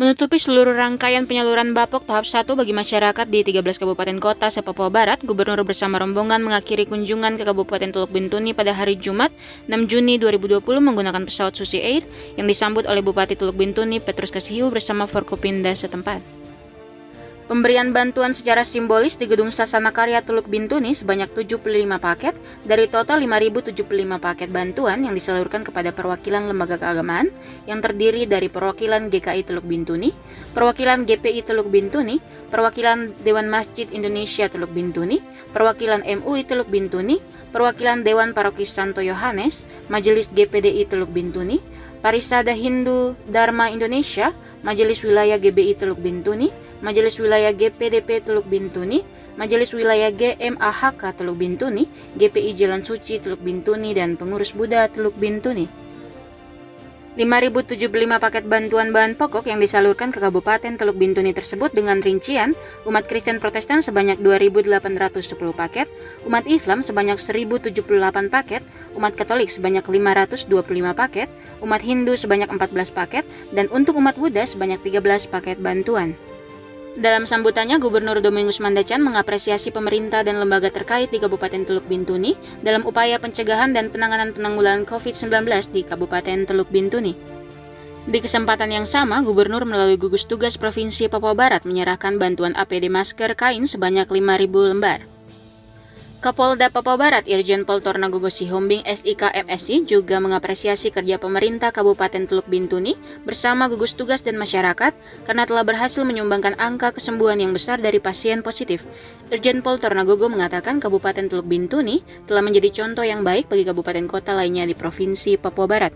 Menutupi seluruh rangkaian penyaluran Bapok tahap 1 bagi masyarakat di 13 kabupaten kota se-Papua Barat, Gubernur bersama rombongan mengakhiri kunjungan ke Kabupaten Teluk Bintuni pada hari Jumat 6 Juni 2020 menggunakan pesawat Susi Air yang disambut oleh Bupati Teluk Bintuni Petrus Kasihiu bersama Forkopimda setempat. Pemberian bantuan secara simbolis di Gedung Sasana Karya Teluk Bintuni sebanyak 75 paket dari total 5.075 paket bantuan yang disalurkan kepada perwakilan lembaga keagamaan yang terdiri dari perwakilan GKI Teluk Bintuni, perwakilan GPI Teluk Bintuni, perwakilan Dewan Masjid Indonesia Teluk Bintuni, perwakilan MUI Teluk Bintuni, perwakilan Dewan Paroki Santo Yohanes, Majelis GPDI Teluk Bintuni, Parisada Hindu Dharma Indonesia, Majelis Wilayah GBI Teluk Bintuni, Majelis Wilayah GPDP Teluk Bintuni, Majelis Wilayah GMAHK Teluk Bintuni, GPI Jalan Suci Teluk Bintuni, dan Pengurus Buddha Teluk Bintuni. 5.075 paket bantuan bahan pokok yang disalurkan ke Kabupaten Teluk Bintuni tersebut dengan rincian umat Kristen Protestan sebanyak 2.810 paket, umat Islam sebanyak 1.078 paket, umat Katolik sebanyak 525 paket, umat Hindu sebanyak 14 paket, dan untuk umat Buddha sebanyak 13 paket bantuan. Dalam sambutannya, Gubernur Domingus Mandacan mengapresiasi pemerintah dan lembaga terkait di Kabupaten Teluk Bintuni dalam upaya pencegahan dan penanganan penanggulangan COVID-19 di Kabupaten Teluk Bintuni. Di kesempatan yang sama, Gubernur melalui gugus tugas Provinsi Papua Barat menyerahkan bantuan APD masker kain sebanyak 5.000 lembar. Kapolda Papua Barat Irjen Pol Tornagogo Sihombing SIK MSI juga mengapresiasi kerja pemerintah Kabupaten Teluk Bintuni bersama gugus tugas dan masyarakat karena telah berhasil menyumbangkan angka kesembuhan yang besar dari pasien positif. Irjen Pol Tornagogo mengatakan Kabupaten Teluk Bintuni telah menjadi contoh yang baik bagi kabupaten kota lainnya di Provinsi Papua Barat.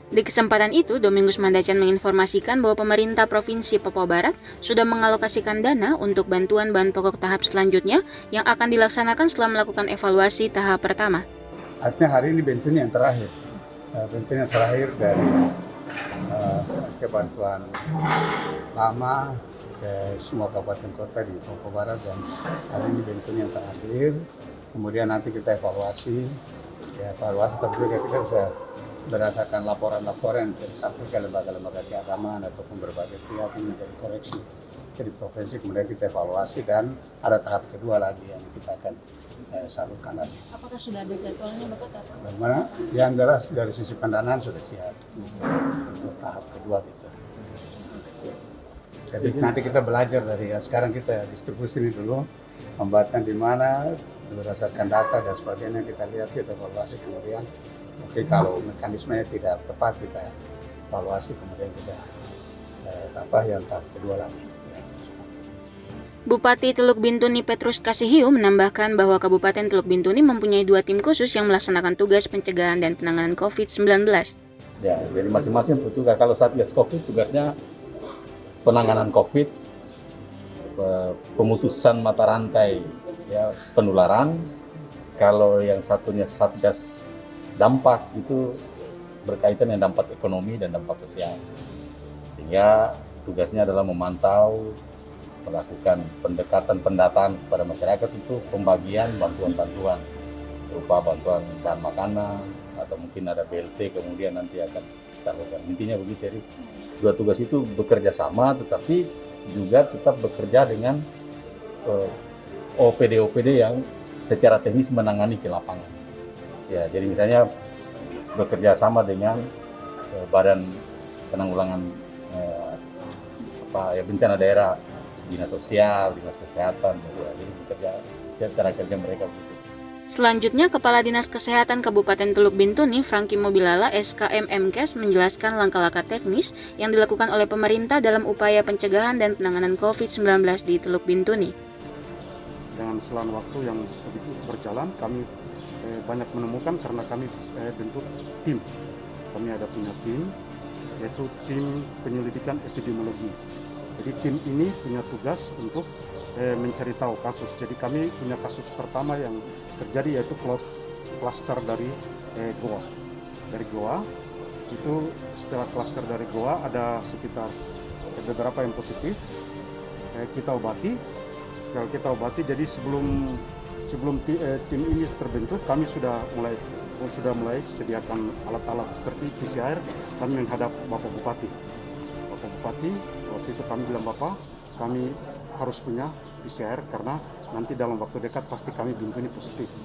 Di kesempatan itu, Domingus Mandacan menginformasikan bahwa pemerintah Provinsi Papua Barat sudah mengalokasikan dana untuk bantuan bahan pokok tahap selanjutnya yang akan dilaksanakan setelah melakukan evaluasi tahap pertama. Artinya hari ini Bintuni yang terakhir. Bintuni yang terakhir dari bantuan lama ke semua kabupaten kota di Papua Barat, dan hari ini Bintuni yang terakhir. Kemudian nanti kita evaluasi tapi juga kita bisa berdasarkan laporan-laporan yang sampai ke lembaga-lembaga keagamaan ataupun berbagai pihak yang menjadi koreksi di provinsi, kemudian kita evaluasi dan ada tahap kedua lagi yang kita akan salurkan lagi. Apakah sudah ada jadwalnya Bapak? Bagaimana? Yang jelas dari sisi pendanaan sudah siap untuk tahap kedua gitu. Jadi nanti kita belajar dari sekarang kita distribusi ini dulu, pembuatan di mana berdasarkan data dan sebagainya, kita lihat, kita evaluasi, kemudian oke, kalau mekanismenya tidak tepat kita evaluasi, kemudian kita yang tahap kedua lagi. Bupati Teluk Bintuni Petrus Kasihiu menambahkan bahwa Kabupaten Teluk Bintuni mempunyai 2 tim khusus yang melaksanakan tugas pencegahan dan penanganan COVID-19. Ya, jadi masing-masing petugas, kalau Satgas COVID tugasnya penanganan COVID, pemutusan mata rantai penularan. Kalau yang satunya Satgas dampak itu berkaitan dengan dampak ekonomi dan dampak sosial. Sehingga tugasnya adalah memantau, melakukan pendekatan pendataan kepada masyarakat itu pembagian bantuan-bantuan berupa bantuan bahan makanan atau mungkin ada BLT kemudian nanti akan disalurkan. Intinya begitu, jadi dua tugas itu bekerja sama tetapi juga tetap bekerja dengan OPD-OPD yang secara teknis menangani ke lapangan. Ya, jadi misalnya bekerja sama dengan Badan Penanggulangan bencana daerah, Dinas Sosial, Dinas Kesehatan, jadi bekerja secara kerja mereka begitu. Selanjutnya, Kepala Dinas Kesehatan Kabupaten Teluk Bintuni, Franky Mobilala, SKM MKes, menjelaskan langkah-langkah teknis yang dilakukan oleh pemerintah dalam upaya pencegahan dan penanganan COVID-19 di Teluk Bintuni. Dengan selang waktu yang begitu berjalan, kami banyak menemukan karena kami bentuk tim. Kami ada punya tim, yaitu tim penyelidikan epidemiologi. Jadi tim ini punya tugas untuk mencari tahu kasus. Jadi kami punya kasus pertama yang terjadi yaitu klaster dari Goa. Dari Goa, itu setelah klaster dari Goa ada sekitar beberapa yang positif. Kita obati. Setelah kita obati, jadi sebelum tim ini terbentuk, kami sudah mulai sediakan alat-alat seperti PCR. Kami menghadap Bapak Bupati. Bapak Bupati waktu itu kami bilang Bapak, kami harus punya PCR karena nanti dalam waktu dekat pasti kami Bintuni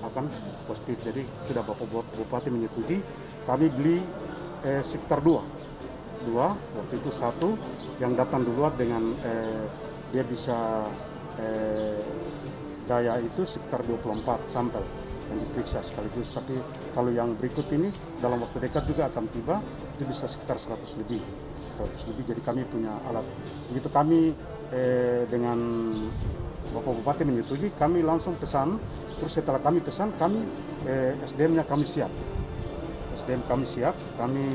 akan positif. Jadi sudah Bapak Bupati menyetujui, kami beli sekitar dua, waktu itu satu yang datang duluan dengan dia bisa daya itu sekitar 24 sampel yang diperiksa sekaligus. Tapi kalau yang berikut ini dalam waktu dekat juga akan tiba, itu bisa sekitar 100 lebih. Jadi kami punya alat. Begitu kami dengan Bapak Bupati menyetujui, kami langsung pesan. Terus setelah kami pesan, kami SDM-nya kami siap. Kami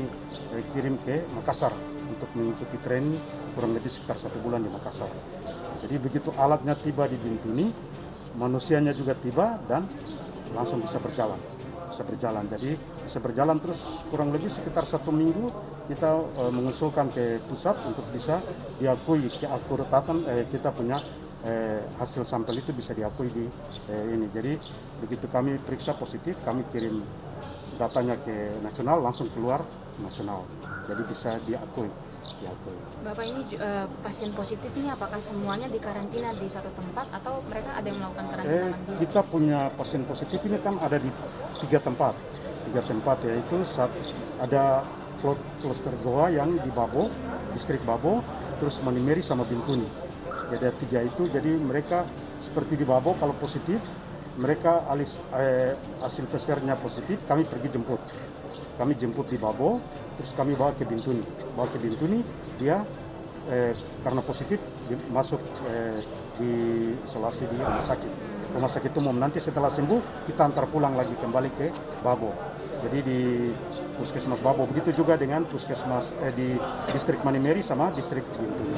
kirim ke Makassar untuk mengikuti training kurang lebih sekitar 1 bulan di Makassar. Jadi begitu alatnya tiba di Bintuni, manusianya juga tiba dan langsung bisa berjalan. Jadi bisa berjalan terus kurang lebih sekitar 1 minggu kita mengusulkan ke pusat untuk bisa diakui keakuratan kita punya hasil sampel itu bisa diakui di ini. Jadi begitu kami periksa positif, kami kirim datanya ke nasional, langsung keluar nasional. Jadi bisa diakui. Bapak ini pasien positif ini apakah semuanya dikarantina di satu tempat atau mereka ada yang melakukan karantina mandiri? Kita punya pasien positif ini kan ada di 3 tempat, yaitu ada kloster Goa yang di Babo, distrik Babo, terus Manimeri sama Bintuni. Jadi ada 3 itu, jadi mereka seperti di Babo kalau positif, mereka hasil PCR-nya positif, kami pergi jemput. Kami jemput di Babo, terus kami bawa ke Bintuni. Dia karena positif masuk di isolasi di rumah sakit umum. Nanti setelah sembuh kita antar pulang lagi kembali ke Babo. Jadi di Puskesmas Babo. Begitu juga dengan Puskesmas di distrik Manimeri sama distrik Bintuni.